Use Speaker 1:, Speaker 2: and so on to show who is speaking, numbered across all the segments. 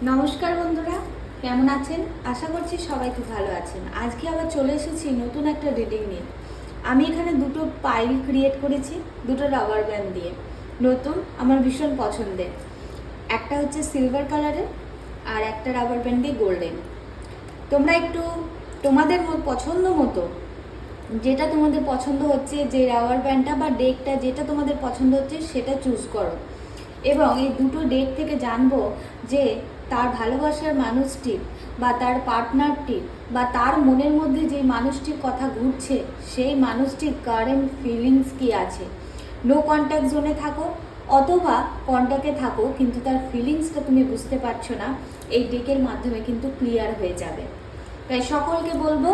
Speaker 1: নমস্কার বন্ধুরা, কেমন আছেন? আশা করছি সবাই খুব ভালো আছেন। আজকে আবার চলে এসেছি নতুন একটা রিডিং নিয়ে। আমি এখানে দুটো পাইল ক্রিয়েট করেছি, দুটো রাবার ব্যান্ড দিয়ে। নতুন, আমার ভীষণ পছন্দের। একটা হচ্ছে সিলভার কালারের আর একটা রাবার ব্যান্ড দিয়ে গোল্ডেন। তোমরা একটু তোমাদের পছন্দ মতো, যেটা তোমাদের পছন্দ হচ্ছে, যে রাবার ব্যান্ডটা বা ডেকটা যেটা তোমাদের পছন্দ হচ্ছে সেটা চুজ করো। এবং এই দুটো ডেক থেকে জানবো যে তার ভালোবাসার মানুষটির বা তার পার্টনারটির বা তার মনের মধ্যে যে মানুষটির কথা ঘুরছে সেই মানুষটির কারেন্ট ফিলিংস কি আছে। নো কন্ট্যাক্ট জোনে থাকো অথবা কন্ট্যাক্টে থাকো, কিন্তু তার ফিলিংসটা তুমি বুঝতে পারছো না, এই ডেকের মাধ্যমে কিন্তু ক্লিয়ার হয়ে যাবে। তাই সকলকে বলবো,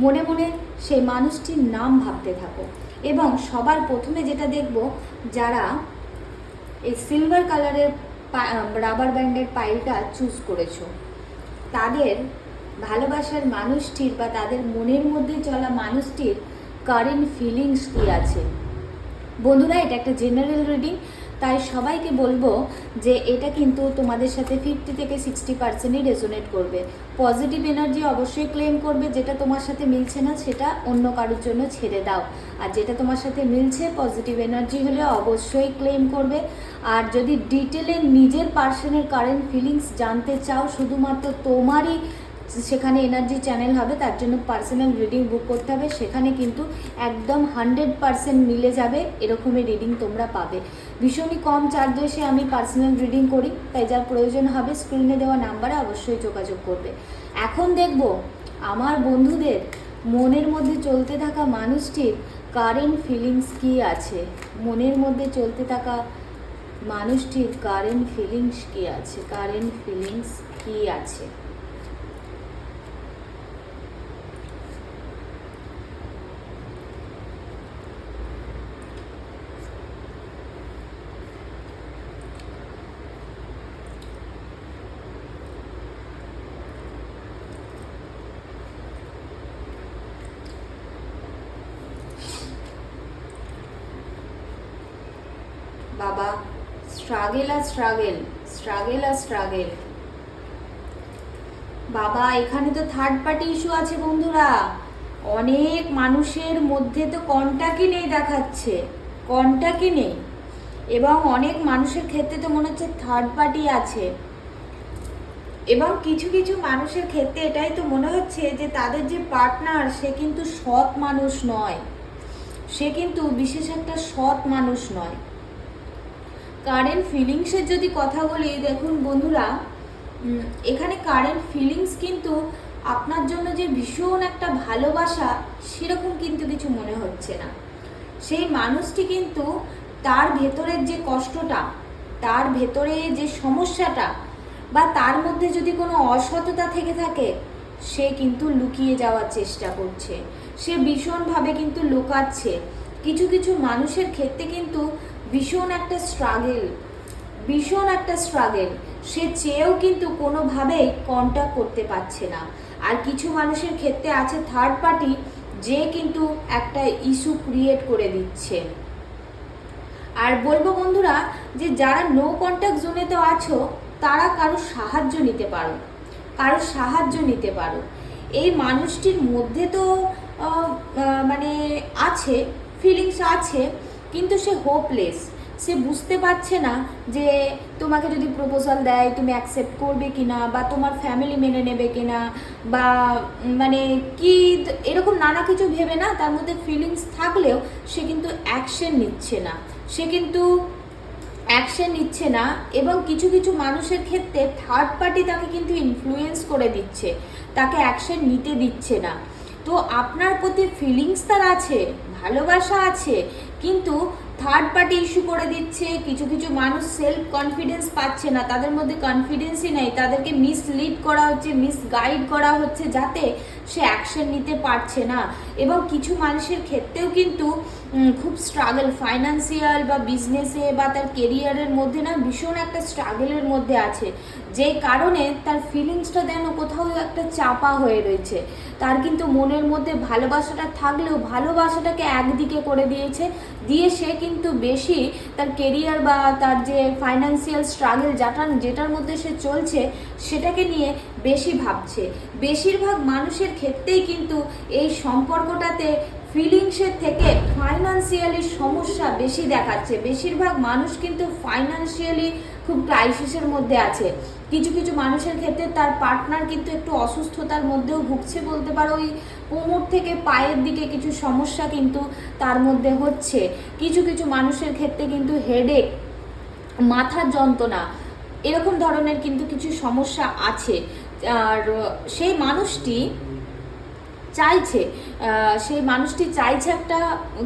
Speaker 1: মনে মনে সেই মানুষটির নাম ভাবতে থাকো। এবং সবার প্রথমে যেটা দেখব, যারা এই সিলভার কালারের রাবার ব্যান্ডের পাইলটা চুজ করেছো, তাদের ভালোবাসার মানুষটির বা তাদের মনের মধ্যে চলা মানুষটির কারেন্ট ফিলিংস কী আছে। বন্ধুরা, এটা একটা জেনারেল রিডিং, তাই সবাইকে বলবো যে এটা কিন্তু তোমাদের সাথে 50 থেকে 60%ই রেজোনেট করবে। পজিটিভ এনার্জি অবশ্যই ক্লেম করবে, যেটা তোমার সাথে মিলছে না সেটা অন্য কারোর জন্য ছেড়ে দাও। আর যেটা তোমার সাথে মিলছে পজিটিভ এনার্জি হলে অবশ্যই ক্লেম করবে। আর যদি ডিটেলে নিজের পার্সনের কারেন্ট ফিলিংস জানতে চাও, শুধুমাত্র তোমারই সেখানে এনার্জি চ্যানেল হবে, তার জন্য পার্সোনাল রিডিং বুক করতে হবে। সেখানে কিন্তু একদম 100% মিলে যাবে, এরকমই রিডিং তোমরা পাবে। ভীষণই কম চার্জে আমি পার্সোনাল রিডিং করি, তাই যার প্রয়োজন হবে স্ক্রিনে দেওয়া নাম্বারে অবশ্যই যোগাযোগ করবে। এখন দেখব আমার বন্ধুদের মনের মধ্যে চলতে থাকা মানুষটির কারেন্ট ফিলিংস কী আছে। মনের মধ্যে চলতে থাকা মানুষটির কারেন্ট ফিলিংস কী আছে, কারেন্ট ফিলিংস কী আছে। বাবা, স্ট্রাগেল আর স্ট্রাগেল, স্ট্রাগেল আর স্ট্রাগেল। বাবা, এখানে তো থার্ড পার্টি ইস্যু আছে বন্ধুরা। অনেক মানুষের মধ্যে তো কন্টাক্টই নেই দেখাচ্ছে, কন্টাক্টই নেই। এবং অনেক মানুষের ক্ষেত্রে তো মনে হচ্ছে থার্ড পার্টি আছে। এবং কিছু কিছু মানুষের ক্ষেত্রে এটাই তো মনে হচ্ছে যে তাদের যে পার্টনার সে কিন্তু সৎ মানুষ নয়, সে কিন্তু বিশেষ একটা সৎ মানুষ নয়। কারেন্ট ফিলিংসের যদি কথা বলি, দেখুন বন্ধুরা, এখানে কারেন্ট ফিলিংস কিন্তু আপনার জন্য যে ভীষণ একটা ভালোবাসা সেরকম কিন্তু কিছু মনে হচ্ছে না। সেই মানুষটি কিন্তু তার ভেতরের যে কষ্টটা, তার ভেতরে যে সমস্যাটা বা তার মধ্যে যদি কোনো অসততা থেকে থাকে, সে কিন্তু লুকিয়ে যাওয়ার চেষ্টা করছে, সে ভীষণভাবে কিন্তু লুকাচ্ছে। কিছু কিছু মানুষের ক্ষেত্রে কিন্তু ভীষণ একটা স্ট্রাগেল, ভীষণ একটা স্ট্রাগেল, সে চেয়েও কিন্তু কোনোভাবেই কন্ট্যাক্ট করতে পারছে না। আর কিছু মানুষের ক্ষেত্রে আছে থার্ড পার্টি, যে কিন্তু একটা ইস্যু ক্রিয়েট করে দিচ্ছে। আর বলবো বন্ধুরা, যে যারা নো কন্ট্যাক্ট জোনেতে আছো তারা কারো সাহায্য নিতে পারো, কারো সাহায্য নিতে পারো। এই মানুষটির মধ্যে তো মানে আছে, ফিলিংস আছে, কিন্তু সে হোপলেস। সে বুঝতে পারছে না যে তোমাকে যদি প্রপোজাল দেয় তুমি অ্যাকসেপ্ট করবে কিনা, বা তোমার ফ্যামিলি মেনে নেবে কিনা, বা মানে কি, এরকম নানা কিছু ভেবে না, তার মধ্যে ফিলিংস থাকলেও সে কিন্তু অ্যাকশন নিচ্ছে না, সে কিন্তু অ্যাকশন নিচ্ছে না। এবং কিছু কিছু মানুষের ক্ষেত্রে থার্ড পার্টি তাকে কিন্তু ইনফ্লুয়েন্স করে দিচ্ছে, তাকে অ্যাকশন নিতে দিচ্ছে না। তো আপনার প্রতি ফিলিংস তার আছে, ভালোবাসা আছে, কিন্তু থার্ড পার্টি ইস্যু করে দিচ্ছে। কিছু কিছু মানুষ সেলফ কনফিডেন্স পাচ্ছে না, তাদের মধ্যে কনফিডেন্সই নেই, তাদেরকে মিসলিড করা হচ্ছে, মিসগাইড করা হচ্ছে, যাতে সে অ্যাকশন নিতে পারছে না। এবং কিছু মানুষের ক্ষেত্রেও কিন্তু খুব স্ট্রাগল, ফাইন্যান্সিয়াল বা বিজনেসে বা তার কেরিয়ারের মধ্যে না ভীষণ একটা স্ট্রাগলের মধ্যে আছে, যে কারণে তার ফিলিংসটা যেন কোথাও একটা চাপা হয়ে রয়েছে। তার কিন্তু মনের মধ্যে ভালোবাসাটা থাকলেও ভালোবাসাটাকে একদিকে করে দিয়েছে, দিয়ে সে কিন্তু বেশি তার কেরিয়ার বা তার যে ফাইন্যান্সিয়াল স্ট্রাগল যেটার মধ্যে সে চলছে সেটাকে নিয়ে বেশি ভাবছে। বেশিরভাগ মানুষের ক্ষেত্রেই কিন্তু এই সম্পর্কটাতে ফিলিংসের থেকে ফাইন্যান্সিয়ালি সমস্যা বেশি দেখাচ্ছে। বেশিরভাগ মানুষ কিন্তু ফাইন্যান্সিয়ালি খুব ক্রাইসিসের মধ্যে আছে। কিছু কিছু মানুষের ক্ষেত্রে তার পার্টনার কিন্তু একটু অসুস্থতার মধ্যেও ভুগছে বলতে পারো, ওই কোমর থেকে পায়ের দিকে কিছু সমস্যা কিন্তু তার মধ্যে হচ্ছে। কিছু কিছু মানুষের ক্ষেত্রে কিন্তু হেডেক, মাথার যন্ত্রণা, এরকম ধরনের কিন্তু কিছু সমস্যা আছে। আর সেই মানুষটি চাইছে একটা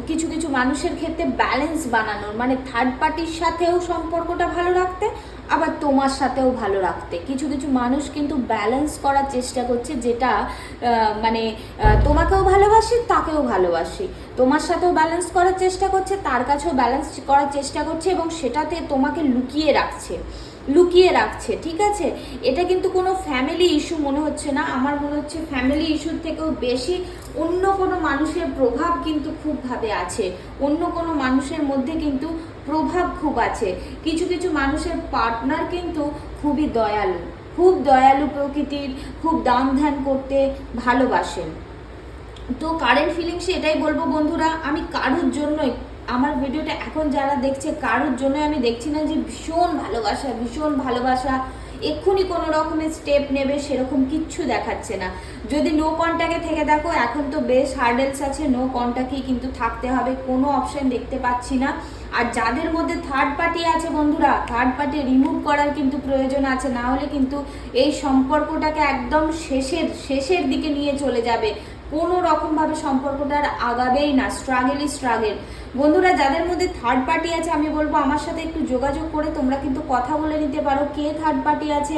Speaker 1: কিছু কিছু মানুষের ক্ষেত্রে ব্যালেন্স বানানোর, মানে থার্ড পার্টির সাথেও সম্পর্কটা ভালো রাখতে, আবার তোমার সাথেও ভালো রাখতে। কিছু কিছু মানুষ কিন্তু ব্যালেন্স করার চেষ্টা করছে, যেটা মানে তোমাকেও ভালোবাসি, তাকেও ভালোবাসি, তোমার সাথেও ব্যালেন্স করার চেষ্টা করছে, তার কাছেও ব্যালেন্স করার চেষ্টা করছে, এবং সেটাতে তোমাকে লুকিয়ে রাখছে। ঠিক আছে, এটা কিন্তু কোনো ফ্যামিলি ইস্যু মনে হচ্ছে না, আমার মনে হচ্ছে ফ্যামিলি ইস্যুর থেকেও বেশি অন্য কোনো মানুষের প্রভাব কিন্তু খুবভাবে আছে, অন্য কোনো মানুষের মধ্যে কিন্তু প্রভাব খুব আছে। কিছু কিছু মানুষের পার্টনার কিন্তু খুব দয়ালু প্রকৃতির, খুব দান ধ্যান করতে ভালোবাসেন। তো কারেন্ট ফিলিংসে এটাই বলবো বন্ধুরা, আমি কারোর জন্যই আমার ভিডিওটা এখন যারা দেখছে কারোর জন্য আমি দেখছি না যে ভীষণ ভালোবাসা এক্ষুনি কোনো রকমের স্টেপ নেবে, সেরকম কিচ্ছু দেখাচ্ছে না। যদি নো কন্ট্যাক্টে থেকে দেখো, এখন তো বেশ হার্ডেলস আছে, নো কন্ট্যাক্টেই কিন্তু থাকতে হবে, কোনো অপশন দেখতে পাচ্ছি না। আর যাদের মধ্যে থার্ড পার্টি আছে বন্ধুরা, থার্ড পার্টি রিমুভ করার কিন্তু প্রয়োজন আছে, না হলে কিন্তু এই সম্পর্কটাকে একদম শেষের দিকে নিয়ে চলে যাবে, কোনো রকমভাবে সম্পর্কটা আর আগাবেই না, স্ট্রাগল। বন্ধুরা, যাদের মধ্যে থার্ড পার্টি আছে আমি বলবো আমার সাথে একটু যোগাযোগ করে তোমরা কিন্তু কথা বলে নিতে পারো, কে থার্ড পার্টি আছে,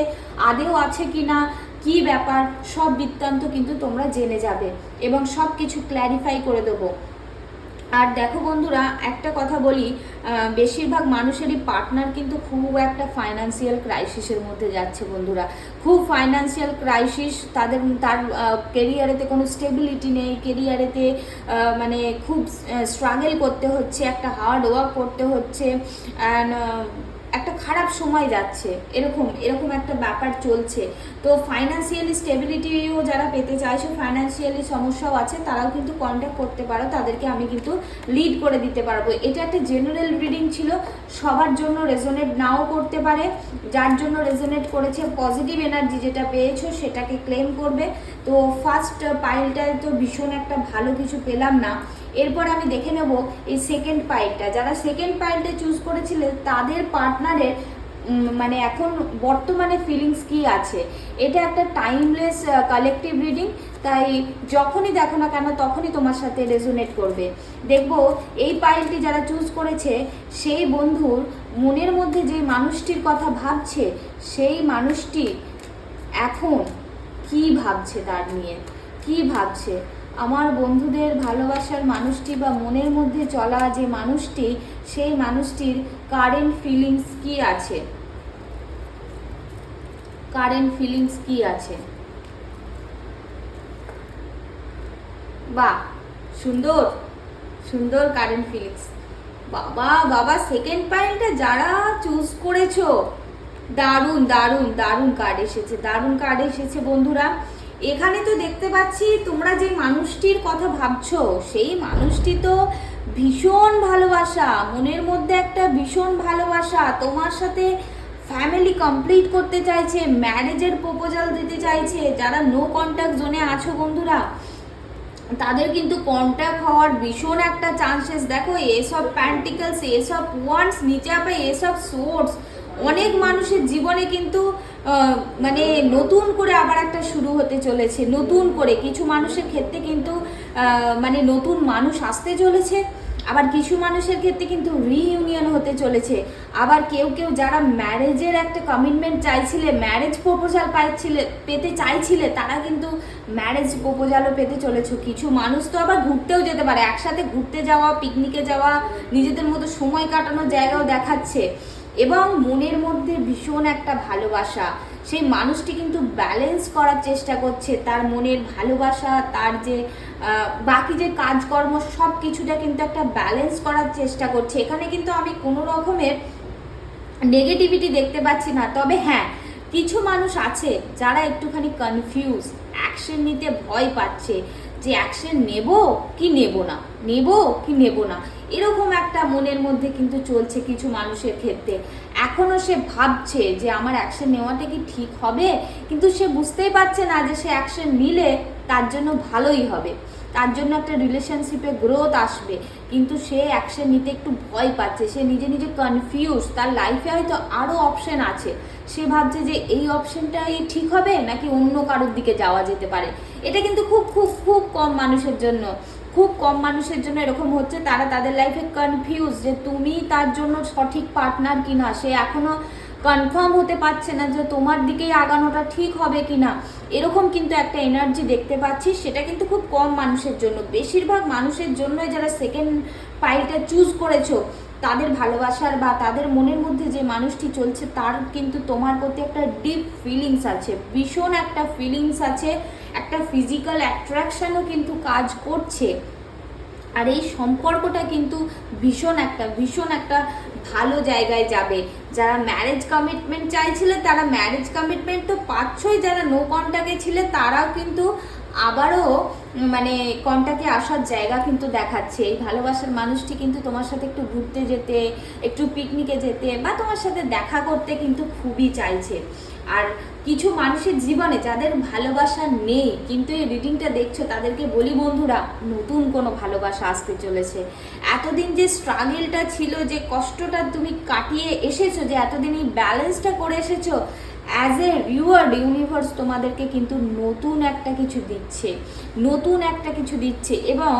Speaker 1: আদেও আছে কি না, কী ব্যাপার, সব বৃত্তান্ত কিন্তু তোমরা জেনে যাবে এবং সব কিছু ক্ল্যারিফাই করে দেবো। আর দেখো বন্ধুরা, একটা কথা বলি, বেশিরভাগ মানুষেরই পার্টনার কিন্তু খুব একটা ফাইন্যান্সিয়াল ক্রাইসিসের মধ্যে যাচ্ছে বন্ধুরা, খুব ফাইন্যান্সিয়াল ক্রাইসিস। তার কেরিয়ারেতে কোনো স্টেবিলিটি নেই, কেরিয়ারেতে মানে খুব স্ট্রাগল করতে হচ্ছে, একটা হার্ড ওয়ার্ক করতে হচ্ছে, অ্যান্ড একটা খারাপ সময় যাচ্ছে, এরকম একটা ব্যাপার চলছে। তো ফাইন্যান্সিয়ালি স্টেবিলিটিও যারা পেতে চাইছো, ফাইন্যান্সিয়ালি সমস্যাও আছে, তারাও কিন্তু কন্ট্যাক্ট করতে পারো, তাদেরকে আমি কিন্তু লিড করে দিতে পারবো। এটা একটা জেনারেল রিডিং ছিল, সবার জন্য রেজোনেট নাও করতে পারে, যার জন্য রেজোনেট করেছে পজিটিভ এনার্জি যেটা পেয়েছো সেটাকে ক্লেম করবে। তো ফার্স্ট পাইলটায় তো ভীষণ একটা ভালো কিছু পেলাম না, এরপর আমি দেখে নেব এই সেকেন্ড পাইলটা। যারা সেকেন্ড পাইলটা চুজ করেছিলে তাদের পার্টনারের মানে এখন বর্তমানে ফিলিংস কি আছে। এটা একটা টাইমলেস কালেকটিভ রিডিং, তাই যখনই দেখো না কেন তখনই তোমার সাথে রেজোনেট করবে। দেখবো এই পাইলটি যারা চুজ করেছে সেই বন্ধুর মনের মধ্যে যে মানুষটির কথা ভাবছে, সেই মানুষটি এখন কি ভাবছে, তার নিয়ে কি ভাবছে। আমার বন্ধুদের ভালোবাসার মানুষটি বা মনের মধ্যে চলা যে মানুষটি, সেই মানুষটির কারেন্ট ফিলিংস কি আছে, বাহ, সুন্দর কারেন্ট ফিলিংস। বাবা সেকেন্ড পয়েন্টটা যারা চুজ করেছো, দারুণ কার্ড এসেছে বন্ধুরা। এখানে তো দেখতে পাচ্ছি তোমরা যে মানুষটির কথা ভাবছো, সেই মানুষটি তো ভীষণ ভালোবাসা, মনের মধ্যে একটা ভীষণ ভালোবাসা, তোমার সাথে ফ্যামিলি কমপ্লিট করতে চাইছে, ম্যারেজের প্রপোজাল দিতে চাইছে। যারা নো কন্ট্যাক্ট জোনে আছো বন্ধুরা, তাদের কিন্তু কন্ট্যাক্ট হওয়ার ভীষণ একটা চান্সেস। দেখো এসব প্যান্টিকলস, এসব ওয়ান্স, নিচে আবার এসব সোর্স, অনেক মানুষের জীবনে কিন্তু মানে নতুন করে আবার একটা শুরু হতে চলেছে, নতুন করে কিছু মানুষের ক্ষেত্রে কিন্তু মানে নতুন মানুষ আসতে চলেছে। আবার কিছু মানুষের ক্ষেত্রে কিন্তু রিইউনিয়ন হতে চলেছে। আবার কেউ কেউ যারা ম্যারেজের একটা কমিটমেন্ট চাইছিলে, ম্যারেজ প্রপোজাল পেতে চাইছিলে, তারা কিন্তু ম্যারেজ প্রপোজালও পেতে চলেছো। কিছু মানুষ তো আবার ঘুরতেও যেতে পারে, একসাথে ঘুরতে যাওয়া, পিকনিকে যাওয়া, নিজেদের মতো সময় কাটানোর জায়গাও দেখাচ্ছে। এবং মনের মধ্যে ভীষণ একটা ভালোবাসা, সেই মানুষটি কিন্তু ব্যালেন্স করার চেষ্টা করছে তার মনের ভালোবাসা, তার যে বাকি যে কাজকর্ম সব কিছুটা কিন্তু একটা ব্যালেন্স করার চেষ্টা করছে। এখানে কিন্তু আমি কোনো রকমের নেগেটিভিটি দেখতে পাচ্ছি না। তবে হ্যাঁ, কিছু মানুষ আছে যারা একটুখানি কনফিউজ, অ্যাকশন নিতে ভয় পাচ্ছে, যে অ্যাকশন নেব কি নেব না, নেব কি নেব না, এরকম একটা মনের মধ্যে কিন্তু চলছে কিছু মানুষের ক্ষেত্রে। এখনও সে ভাবছে যে আমার অ্যাকশন নেওয়াটা কি ঠিক হবে, কিন্তু সে বুঝতেই পারছে না যে সে অ্যাকশন নিলে তার জন্য ভালোই হবে, তার জন্য একটা রিলেশনশিপে গ্রোথ আসবে, কিন্তু সে অ্যাকশন নিতে একটু ভয় পাচ্ছে, সে নিজে নিজে কনফিউজ। তার লাইফে হয়তো আরও অপশন আছে, সে ভাবছে যে এই অপশনটাই ঠিক হবে নাকি অন্য কারোর দিকে যাওয়া যেতে পারে। এটা কিন্তু খুব খুব খুব কম মানুষের জন্য, খুব কম মানুষের জন্য এরকম হচ্ছে। তারা তাদের লাইফে কনফিউজ যে তুমি তার জন্য সঠিক পার্টনার কিনা, সে এখনো কনফার্ম হতে পারছে না যে তোমার দিকেই আগানোটা ঠিক হবে কিনা। এরকম কিন্তু একটা এনার্জি দেখতে পাচ্ছি, সেটা কিন্তু খুব কম মানুষের জন্য। বেশিরভাগ মানুষের জন্যই যারা সেকেন্ড পাইলটা চুজ করেছো, তাদের ভালোবাসার বা তাদের মনের মধ্যে যে মানুষটি চলছে তার কিন্তু তোমার প্রতি একটা ডিপ ফিলিংস আছে, ভীষণ একটা ফিলিংস আছে, একটা ফিজিক্যাল অ্যাট্রাকশনও কিন্তু কাজ করছে। আর এই সম্পর্কটা কিন্তু ভীষণ একটা ভালো জায়গায় যাবে। যারা ম্যারেজ কমিটমেন্ট চাইছিলে তারা ম্যারেজ কমিটমেন্ট তো পাচ্ছই, যারা নো কন্ট্যাক্টে ছিলে তারাও কিন্তু আবারও মানে কন্ট্যাক্টে আসার জায়গা কিন্তু দেখাচ্ছে। এই ভালোবাসার মানুষটি কিন্তু তোমার সাথে একটু ঘুরতে যেতে, একটু পিকনিকে যেতে বা তোমার সাথে দেখা করতে কিন্তু খুবই চাইছে। আর কিছু মানুষের জীবনে যাদের ভালোবাসা নেই, কিন্তু এই রিডিংটা দেখছো, তাদেরকে বলি বন্ধুরা, নতুন কোনো ভালোবাসা আসতে চলেছে। এতদিন যে স্ট্রাগলটা ছিল, যে কষ্টটা তুমি কাটিয়ে এসেছো, যে এতদিন এই ব্যালেন্সটা করে এসেছো, অ্যাজ এ রিওয়ার্ড ইউনিভার্স তোমাদেরকে কিন্তু নতুন একটা কিছু দিচ্ছে, নতুন একটা কিছু দিচ্ছে। এবং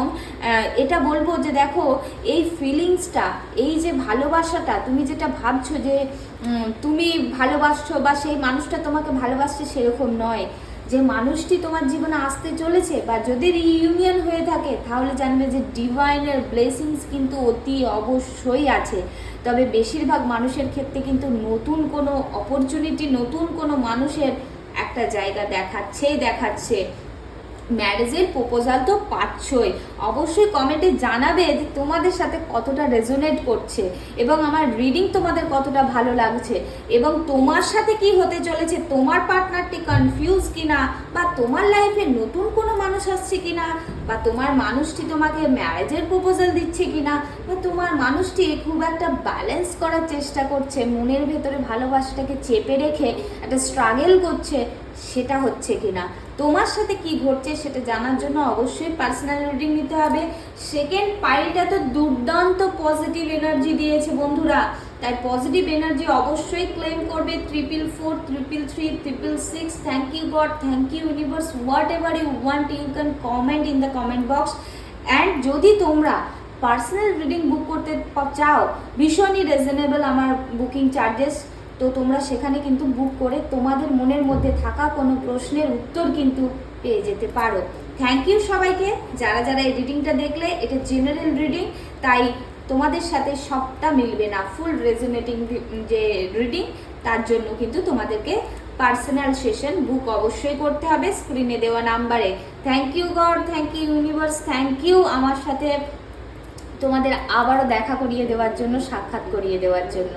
Speaker 1: এটা বলবো যে দেখো, এই ফিলিংসটা, এই যে ভালোবাসাটা, তুমি যেটা ভাবছো যে তুমি ভালোবাসছো বা সেই মানুষটা তোমাকে ভালোবাসছে, সেরকম নয়। যে মানুষটি তোমার জীবনে আসতে চলেছে বা যদি রিইউনিয়ন হয়ে থাকে, তাহলে জানবে যে ডিভাইনের ব্লেসিংস কিন্তু অতি অবশ্যই আছে। তবে বেশিরভাগ মানুষের ক্ষেত্রে কিন্তু নতুন কোনো অপরচুনিটি, নতুন কোনো মানুষের একটা জায়গা দেখাচ্ছে। ম্যারেজের প্রপোজাল তো পাচ্ছই, অবশ্যই কমেন্টে জানাবে যে তোমাদের সাথে কতটা রেজোনেট করছে এবং আমার রিডিং তোমাদের কতটা ভালো লাগছে, এবং তোমার সাথে কি হতে চলেছে, তোমার পার্টনারটি কনফিউজ কিনা, বা তোমার লাইফে নতুন কোনো মানুষ আসছে কিনা, বা তোমার মানুষটি তোমাকে ম্যারেজের প্রপোজাল দিচ্ছে কিনা, বা তোমার মানুষটি খুব একটা ব্যালেন্স করার চেষ্টা করছে, মনের ভেতরে ভালোবাসাটাকে চেপে রেখে একটা স্ট্রাগল করছে, সেটা হচ্ছে কিনা। তোমার সাথে কি ঘটছে সেটা জানার জন্য অবশ্যই পার্সোনাল রিডিং নিতে হবে। সেকেন্ড পাইলটা তো দুর্দান্ত পজিটিভ এনার্জি দিয়েছে বন্ধুরা, তাই পজিটিভ এনার্জি অবশ্যই ক্লেম করবে। 444, 333, 666, thank you God, thank you universe, whatever you want you can comment in the comment box. And যদি তোমরা পার্সোনাল রিডিং বুক করতে চাও, ভীষণই রিজনেবল আমার বুকিং চার্জেস, তো তোমরা সেখানে কিন্তু বুক করে তোমাদের মনের মধ্যে থাকা কোনো প্রশ্নের উত্তর কিন্তু পেয়ে যেতে পারো। থ্যাংক ইউ সবাইকে যারা যারা এই রিডিংটা দেখলে। এটা জেনারেল রিডিং, তাই তোমাদের সাথে সবটা মিলবে না। ফুল রেজোনেটিং যে রিডিং, তার জন্য কিন্তু তোমাদেরকে পার্সোনাল সেশন বুক অবশ্যই করতে হবে স্ক্রিনে দেওয়া নাম্বারে। Thank you God, thank you universe, thank you আমার সাথে তোমাদের আবারও দেখা করিয়ে দেওয়ার জন্য, সাক্ষাৎ করিয়ে দেওয়ার জন্য।